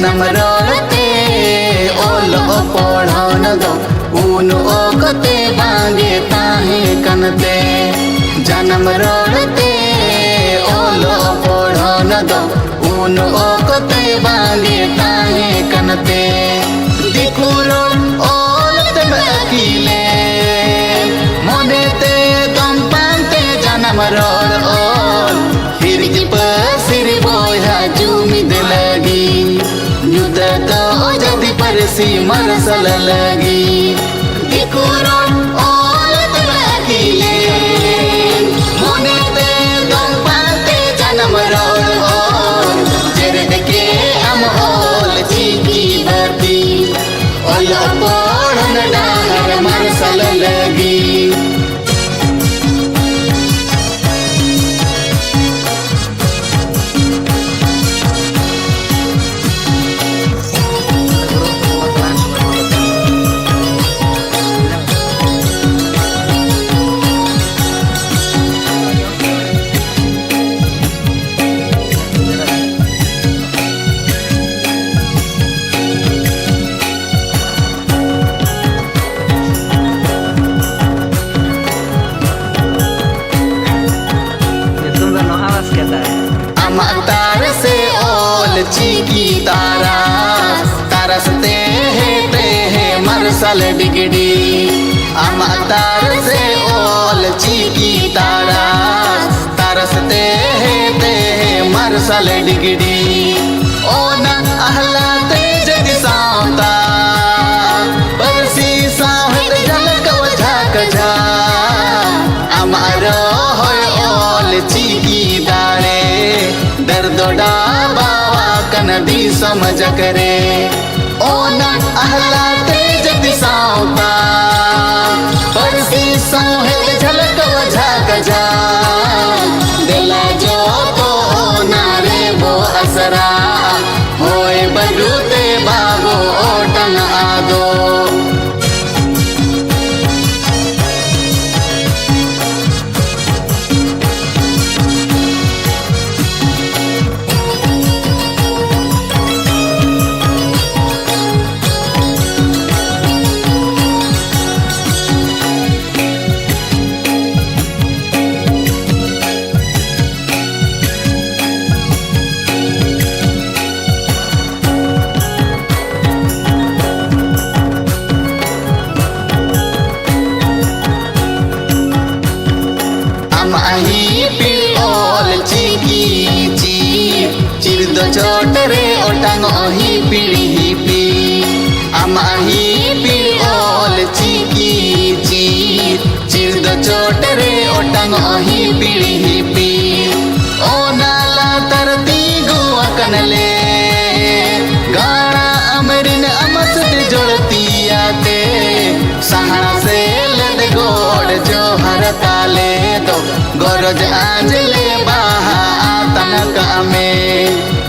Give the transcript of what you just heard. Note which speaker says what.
Speaker 1: जन्म रोड़ते ओल पढ़न दो उन ओकते बांगे ताहे कनते जन्म रोड़ते ओल पढ़न दो उन ओकते बांगे ताहे कनते दिखुरो ओल तब अकीले मोने ते दम पांते जन्म रोड़ ओल फिर सिर बोया जुमिद लगी युद्ध तो जदि परसी मरसल लगी दिकुरो ओल तबकीले मोने ते दम पाते जन्म रोड़ ओल जरद के हम ओल चीकी बती ओल पढ़न डाहर मरसल लगी तार से ओल चीकी तारस ते है मरसल डिगडी तार से ओल चीकी तारस ते है मरसल डिगडी ओ न अहला ते जदि सावता परसी साहत झलक झा अमारो होय ओल चीकी दाड़े दर्दोडा बावा कनदी समझ करे ओ न अहला तेज दिसावता परसी सोहे झलक झा दिला जो तो नारे वो असरा होए बडूते बाबो ओटन आदो अही पिड़ोल चीकी चिर दो चोटरे ओटंग अही पिड़ी पी अही पिड़ोल चीकी चिर दो चोटरे ओटंग अही पिड़ी पी ओ नाला तरती गुआ कनले गाना अमरिन अमसद जोड़ती आते सहारा से लद गोड़ जो हर ताले तो गोरज आंजले बाहा तनक में